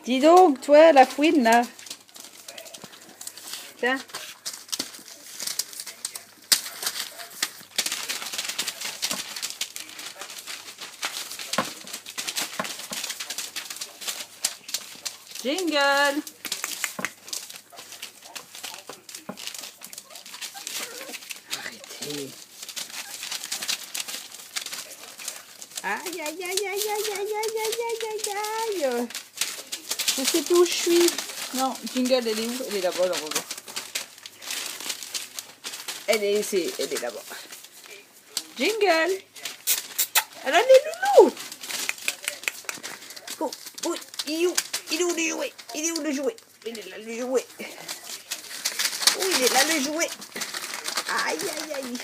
Dis donc, toi, la fouine, là. Tiens. Jingle. Arrêtez. Aïe, aïe, aïe, aïe, aïe, aïe, aïe, aïe, aïe, aïe, aïe. Je sais plus où je suis. Non, Jingle, elle est où? Elle est là-bas, là, on va voir. Elle est là-bas. Jingle. Elle a les loulous. Oh, oh, il est où? Il est où le jouet? Il est où le jouet? Il est là le jouet. Oh, il est là le jouet. Aïe, aïe, aïe.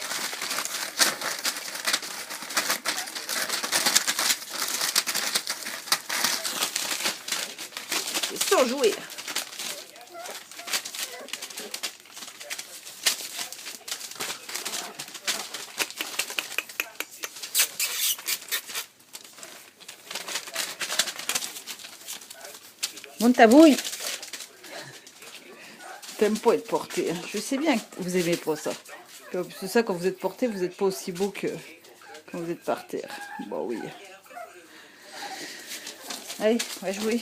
C'est son jouet. Monte ta bouille. T'aimes pas être porté. Hein. Je sais bien que vous aimez pas ça. C'est ça, quand vous êtes porté, vous n'êtes pas aussi beau que quand vous êtes par terre. Bon, oui. Allez, on va jouer.